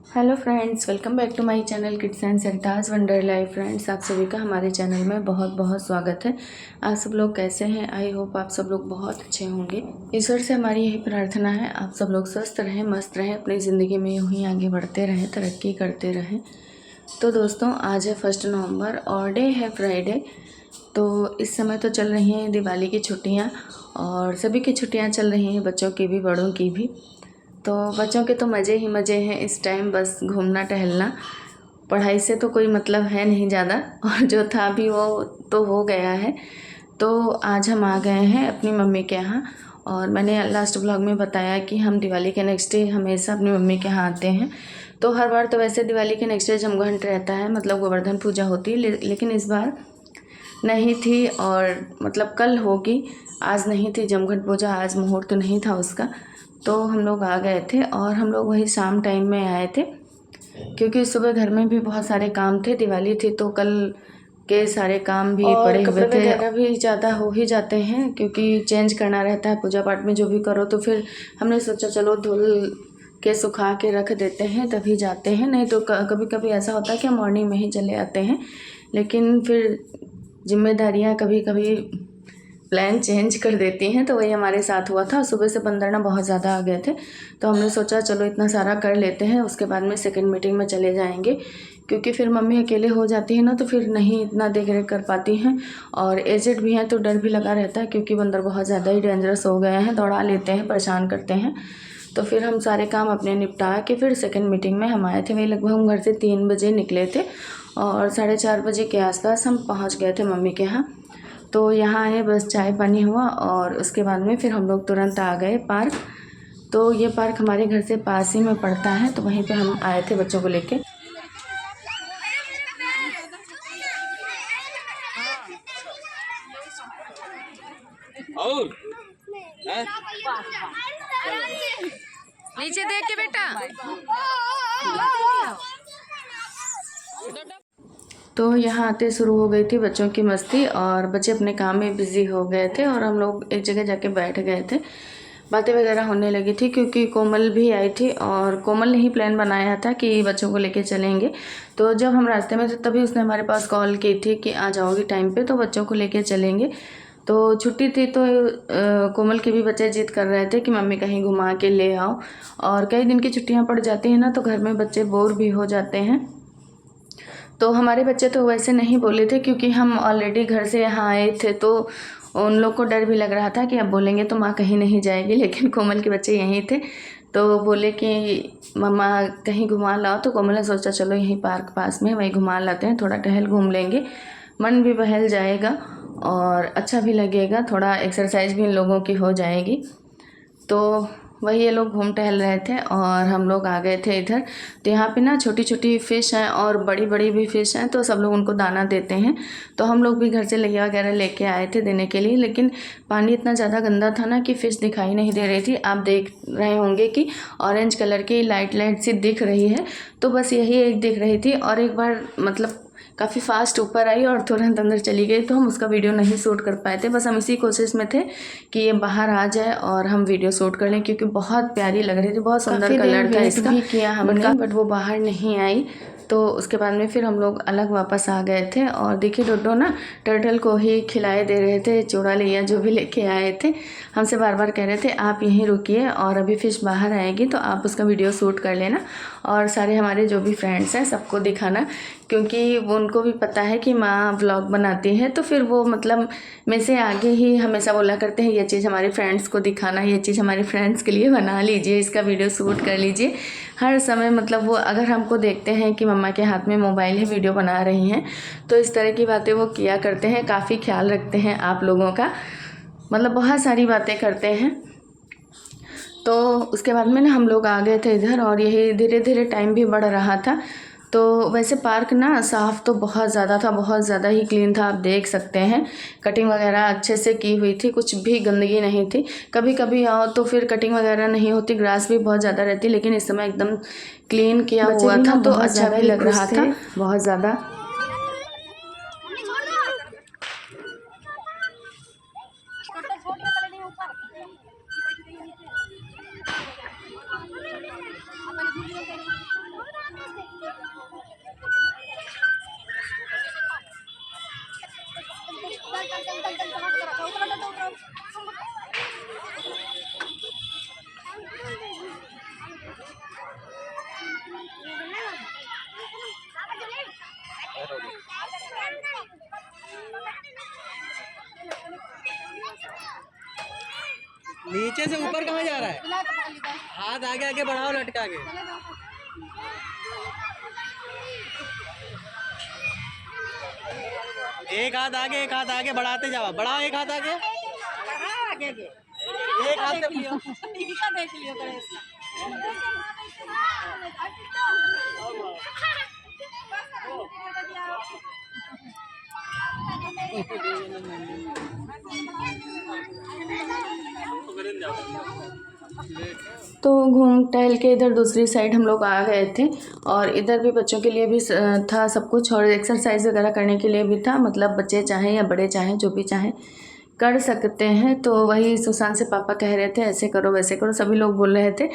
Hello friends, welcome back to my channel kids and सरिताज wonder life. Friends, आप सभी का हमारे चैनल में बहुत बहुत स्वागत है। आप सब लोग कैसे हैं? आई होप आप सब लोग बहुत अच्छे होंगे। ईश्वर से हमारी यही प्रार्थना है, आप सब लोग स्वस्थ रहें, मस्त रहें, अपनी ज़िंदगी में यूँ ही आगे बढ़ते रहें, तरक्की करते रहें। तो दोस्तों, आज है 1 नवंबर और डे है फ्राइडे। तो इस समय तो चल रही हैं दिवाली की छुट्टियाँ और सभी की छुट्टियाँ चल रही हैं, बच्चों की भी बड़ों की भी। तो बच्चों के तो मज़े ही मज़े हैं इस टाइम, बस घूमना टहलना। पढ़ाई से तो कोई मतलब है नहीं ज़्यादा, और जो था भी वो तो हो गया है। तो आज हम आ गए हैं अपनी मम्मी के यहाँ, और मैंने लास्ट ब्लॉग में बताया कि हम दिवाली के नेक्स्ट डे हमेशा अपनी मम्मी के यहाँ आते हैं। तो हर बार तो वैसे दिवाली के नेक्स्ट डे जमघंट रहता है, मतलब गोवर्धन पूजा होती है, लेकिन इस बार नहीं थी, और मतलब कल होगी, आज नहीं थी जमघंट पूजा, आज मुहूर्त नहीं था उसका। तो हम लोग आ गए थे और हम लोग वही शाम टाइम में आए थे, क्योंकि सुबह घर में भी बहुत सारे काम थे, दिवाली थी तो कल के सारे काम भी पड़े हुए थे। वगैरह भी ज़्यादा हो ही जाते हैं, क्योंकि चेंज करना रहता है पूजा पाठ में जो भी करो। तो फिर हमने सोचा चलो धुल के सुखा के रख देते हैं तभी जाते हैं, नहीं तो कभी कभी ऐसा होता है कि हम मॉर्निंग में ही चले आते हैं। लेकिन फिर जिम्मेदारियां कभी कभी प्लान चेंज कर देती हैं, तो वही हमारे साथ हुआ था। सुबह से बंदर ना बहुत ज़्यादा आ गए थे, तो हमने सोचा चलो इतना सारा कर लेते हैं, उसके बाद में सेकंड मीटिंग में चले जाएंगे, क्योंकि फिर मम्मी अकेले हो जाती है ना, तो फिर नहीं इतना देख रेख कर पाती हैं, और एजेड भी हैं तो डर भी लगा रहता है, क्योंकि बंदर बहुत ज़्यादा ही डेंजरस हो गए हैं, दौड़ा लेते हैं, परेशान करते हैं। तो फिर हम सारे काम अपने निपटा के फिर सेकंड मीटिंग में हम आए थे। वही लगभग हम घर से 3 बजे निकले थे और 4:30 बजे के आसपास हम पहुंच गए थे मम्मी के यहाँ। तो यहाँ आए, बस चाय पानी हुआ और उसके बाद में फिर हम लोग तुरंत आ गए पार्क। तो ये पार्क हमारे घर से पास ही में पड़ता है, तो वहीं पे हम आए थे बच्चों को लेके। और नीचे देख के बेटा। तो यहाँ आते शुरू हो गई थी बच्चों की मस्ती, और बच्चे अपने काम में बिज़ी हो गए थे और हम लोग एक जगह जाके बैठ गए थे। बातें वगैरह होने लगी थी, क्योंकि कोमल भी आई थी, और कोमल ने ही प्लान बनाया था कि बच्चों को लेके चलेंगे। तो जब हम रास्ते में थे तभी उसने हमारे पास कॉल की थी कि आ जाओगी टाइम पे, तो बच्चों को लेके चलेंगे। तो छुट्टी थी तो कोमल के भी बच्चे जिद कर रहे थे कि मम्मी कहीं घुमा के ले आओ, और कई दिन की छुट्टियाँ पड़ जाती हैं ना, तो घर में बच्चे बोर भी हो जाते हैं। तो हमारे बच्चे तो वैसे नहीं बोले थे, क्योंकि हम ऑलरेडी घर से यहाँ आए थे, तो उन लोग को डर भी लग रहा था कि अब बोलेंगे तो माँ कहीं नहीं जाएगी। लेकिन कोमल के बच्चे यहीं थे, तो बोले कि मम्मा कहीं घुमा लाओ। तो कोमल ने सोचा चलो यहीं पार्क पास में वहीं घुमा लाते हैं, थोड़ा टहल घूम लेंगे, मन भी बहल जाएगा और अच्छा भी लगेगा, थोड़ा एक्सरसाइज भी इन लोगों की हो जाएगी। तो वही ये लोग घूम टहल रहे थे और हम लोग आ गए थे इधर। तो यहाँ पे ना छोटी छोटी फ़िश हैं और बड़ी बड़ी भी फ़िश हैं, तो सब लोग उनको दाना देते हैं। तो हम लोग भी घर से लैया वगैरह लेके आए थे देने के लिए, लेकिन पानी इतना ज़्यादा गंदा था ना कि फ़िश दिखाई नहीं दे रही थी। आप देख रहे होंगे कि ऑरेंज कलर की लाइट लाइट सी दिख रही है, तो बस यही एक दिख रही थी, और एक बार मतलब काफ़ी फास्ट ऊपर आई और तुरंत अंदर चली गई, तो हम उसका वीडियो नहीं शूट कर पाए थे। बस हम इसी कोशिश में थे कि ये बाहर आ जाए और हम वीडियो शूट कर लें, क्योंकि बहुत प्यारी लग रही थी, बहुत सुंदर कलर था इसका। भी किया हमने, बट वो बाहर नहीं आई। तो उसके बाद में फिर हम लोग अलग वापस आ गए थे, और देखिए डोडो ना टर्टल को ही खिलाए दे रहे थे, चूड़ा लिया जो भी लेके आए थे। हमसे बार बार कह रहे थे आप यहीं रुकिए, और अभी फ़िश बाहर आएगी तो आप उसका वीडियो शूट कर लेना, और सारे हमारे जो भी फ्रेंड्स हैं सबको दिखाना, क्योंकि वो उनको भी पता है कि माँ व्लॉग बनाती है। तो फिर वो मतलब में से आगे ही हमेशा बोला करते हैं ये चीज़ हमारे फ्रेंड्स को दिखाना, ये चीज़ हमारे फ्रेंड्स के लिए बना लीजिए, इसका वीडियो शूट कर लीजिए। हर समय मतलब वो अगर हमको देखते हैं कि मम्मा के हाथ में मोबाइल है, वीडियो बना रही हैं, तो इस तरह की बातें वो किया करते हैं। काफ़ी ख्याल रखते हैं आप लोगों का, मतलब बहुत सारी बातें करते हैं। तो उसके बाद में ना हम लोग आ गए थे इधर, और यही धीरे धीरे टाइम भी बढ़ रहा था। तो वैसे पार्क ना साफ़ तो बहुत ज़्यादा था, बहुत ज़्यादा ही क्लीन था, आप देख सकते हैं। कटिंग वगैरह अच्छे से की हुई थी, कुछ भी गंदगी नहीं थी। कभी कभी आओ तो फिर कटिंग वगैरह नहीं होती, ग्रास भी बहुत ज़्यादा रहती, लेकिन इस समय एकदम क्लीन किया हुआ था, तो अच्छा भी लग रहा था बहुत ज़्यादा। नीचे से ऊपर कहाँ जा रहा है? हाथ आगे आगे बढ़ाओ, लटका के। एक हाथ आगे बढ़ाते जाओ, बढ़ाओ एक हाथ आगे, एक हाथ से लियो। तो घूम टहल के इधर दूसरी साइड हम लोग आ गए थे और इधर भी बच्चों के लिए भी था सब कुछ और एक्सरसाइज वगैरह करने के लिए भी था। मतलब बच्चे चाहें या बड़े चाहें जो भी चाहें कर सकते हैं। तो वही सुशांत से पापा कह रहे थे ऐसे करो वैसे करो, सभी लोग बोल रहे थे।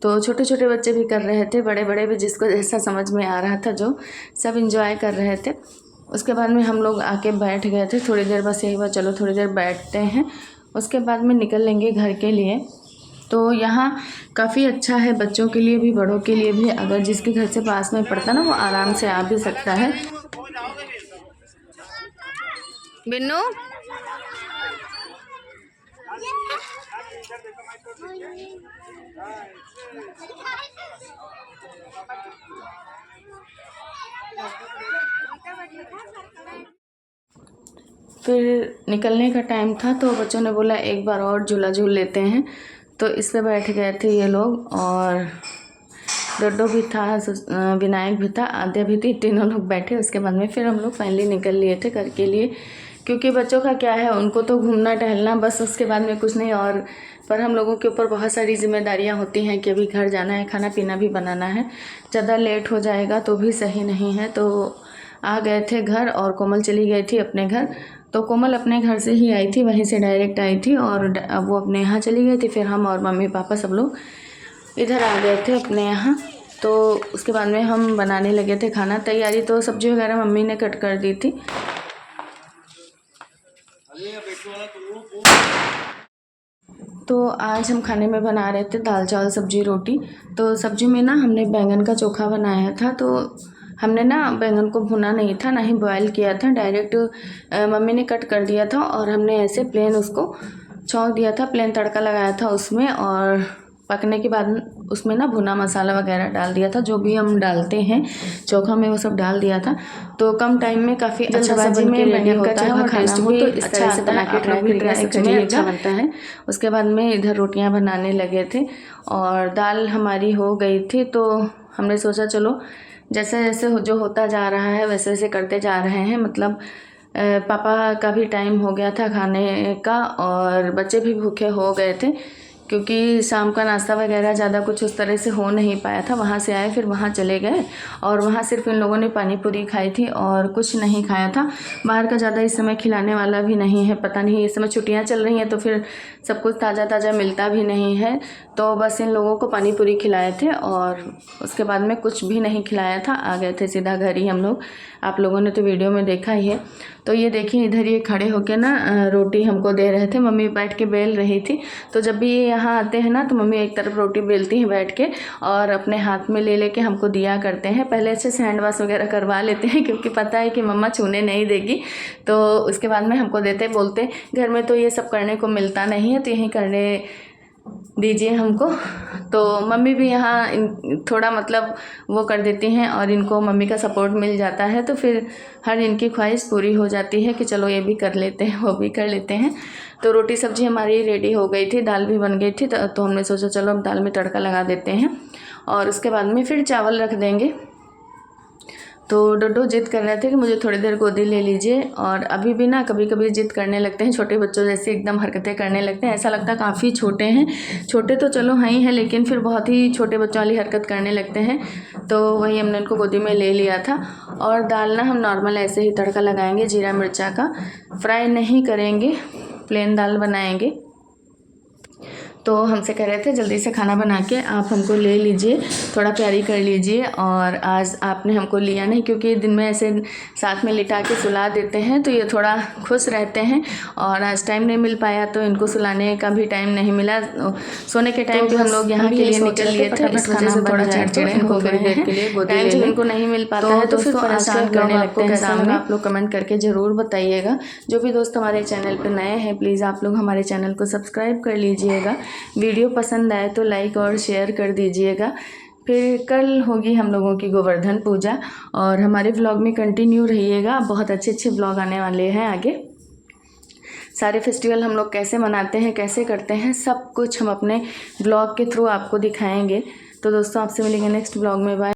तो छोटे छोटे बच्चे भी कर रहे थे, बड़े बड़े भी, जिसको जैसा समझ में आ रहा था जो सब इंजॉय कर रहे थे। उसके बाद में हम लोग आके बैठ गए थे थोड़ी देर, बस यही हुआ चलो थोड़ी देर बैठते हैं, उसके बाद में निकल लेंगे घर के लिए। तो यहाँ काफ़ी अच्छा है बच्चों के लिए भी बड़ों के लिए भी। अगर जिसके घर से पास में पड़ता ना वो आराम से आ भी सकता है। बिन्नू फिर निकलने का टाइम था तो बच्चों ने बोला एक बार और झूला झूल लेते हैं, तो इस पे बैठ गए थे ये लोग। और डोडो भी था, विनायक भी था, आद्या भी थी, तीनों लोग बैठे। उसके बाद में फिर हम लोग फाइनली निकल लिए थे घर के लिए, क्योंकि बच्चों का क्या है, उनको तो घूमना टहलना बस, उसके बाद में कुछ नहीं। और पर हम लोगों के ऊपर बहुत सारी जिम्मेदारियां होती हैं कि अभी घर जाना है, खाना पीना भी बनाना है, ज़्यादा लेट हो जाएगा तो भी सही नहीं है। तो आ गए थे घर और कोमल चली गई थी अपने घर। तो कोमल अपने घर से ही आई थी, वहीं से डायरेक्ट आई थी और वो अपने यहाँ चली गई थी। फिर हम और मम्मी पापा सब लोग इधर आ गए थे अपने यहाँ। तो उसके बाद में हम बनाने लगे थे खाना। तैयारी तो सब्जी वगैरह मम्मी ने कट कर दी थी। तो आज हम खाने में बना रहे थे दाल चावल सब्जी रोटी। तो सब्जी में ना हमने बैंगन का चोखा बनाया था। तो हमने ना बैंगन को भुना नहीं था, ना ही बॉयल किया था, डायरेक्ट मम्मी ने कट कर दिया था और हमने ऐसे प्लेन उसको छौंक दिया था, प्लेन तड़का लगाया था उसमें। और पकने के बाद उसमें ना भुना मसाला वगैरह डाल दिया था, जो भी हम डालते हैं चोखा में वो सब डाल दिया था। तो कम टाइम में काफ़ी अच्छा बन के रेडी होता है और टेस्ट भी इस तरह से बना के ट्राई करिएगा, सच में अच्छा बनता है। उसके बाद में इधर रोटियां बनाने लगे थे और दाल हमारी हो गई थी। तो हमने सोचा चलो जैसे जैसे जो होता जा रहा है वैसे वैसे करते जा रहे हैं। मतलब पापा का भी टाइम हो गया था खाने का और बच्चे भी भूखे हो गए थे, क्योंकि शाम का नाश्ता वगैरह ज़्यादा कुछ उस तरह से हो नहीं पाया था। वहाँ से आए फिर वहाँ चले गए और वहाँ सिर्फ इन लोगों ने पानी पूरी खाई थी और कुछ नहीं खाया था। बाहर का ज़्यादा इस समय खिलाने वाला भी नहीं है, पता नहीं इस समय छुट्टियाँ चल रही हैं तो फिर सब कुछ ताज़ा ताज़ा मिलता भी नहीं है। तो बस इन लोगों को पानी पूरी खिलाए थे और उसके बाद में कुछ भी नहीं खिलाया था, आ गए थे सीधा घर ही हम लोग। आप लोगों ने तो वीडियो में देखा ही है। तो ये देखिए इधर ये खड़े होके ना रोटी हमको दे रहे थे, मम्मी बैठ के बेल रही थी। तो जब भी ये यहाँ आते हैं ना तो मम्मी एक तरफ रोटी बेलती हैं बैठ के और अपने हाथ में ले लेके हमको दिया करते हैं। पहले अच्छे से हैंड वॉश वगैरह करवा लेते हैं, क्योंकि पता है कि मम्मा छूने नहीं देगी। तो उसके बाद में हमको देते बोलते घर में तो ये सब करने को मिलता नहीं है, तो यहीं करने दीजिए हमको। तो मम्मी भी यहाँ थोड़ा मतलब वो कर देती हैं और इनको मम्मी का सपोर्ट मिल जाता है, तो फिर हर इनकी ख्वाहिश पूरी हो जाती है कि चलो ये भी कर लेते हैं वो भी कर लेते हैं। तो रोटी सब्जी हमारी रेडी हो गई थी, दाल भी बन गई थी। तो हमने सोचा चलो अब दाल में तड़का लगा देते हैं और उसके बाद में फिर चावल रख देंगे। तो डोडो जिद कर रहे थे कि मुझे थोड़ी देर गोदी ले लीजिए। और अभी भी ना कभी कभी जिद करने लगते हैं, छोटे बच्चों जैसे एकदम हरकतें करने लगते हैं। ऐसा लगता है काफ़ी छोटे हैं, छोटे तो चलो हैं ही हैं, लेकिन फिर बहुत ही छोटे बच्चों वाली हरकत करने लगते हैं। तो वही हमने उनको गोदी में ले लिया था। और दाल ना हम नॉर्मल ऐसे ही तड़का लगाएंगे जीरा मिर्चा का, फ्राई नहीं करेंगे, प्लेन दाल बनाएंगे। तो हमसे कह रहे थे जल्दी से खाना बना के आप हमको ले लीजिए, थोड़ा प्यारी कर लीजिए। और आज आपने हमको लिया नहीं, क्योंकि दिन में ऐसे साथ में लिटा के सुला देते हैं तो ये थोड़ा खुश रहते हैं, और आज टाइम नहीं मिल पाया तो इनको सुलाने का भी टाइम नहीं मिला। सोने के टाइम पे हम लोग यहाँ के लिए निकल लिए थे, इस वजह से थोड़ा चिड़चिड़े हो गए हैं। टाइम जब इनको नहीं मिल पाता है तो फिर परेशान करने लगते हैं। सामने आप लोग कमेंट करके ज़रूर बताइएगा। जो भी दोस्त हमारे चैनल पर नए हैं प्लीज़ आप लोग हमारे चैनल को सब्सक्राइब कर लीजिएगा। वीडियो पसंद आए तो लाइक और शेयर कर दीजिएगा। फिर कल होगी हम लोगों की गोवर्धन पूजा, और हमारे व्लॉग में कंटिन्यू रहिएगा। बहुत अच्छे अच्छे व्लॉग आने वाले हैं आगे। सारे फेस्टिवल हम लोग कैसे मनाते हैं, कैसे करते हैं, सब कुछ हम अपने व्लॉग के थ्रू आपको दिखाएंगे। तो दोस्तों आपसे मिलेंगे नेक्स्ट व्लॉग में। बाय।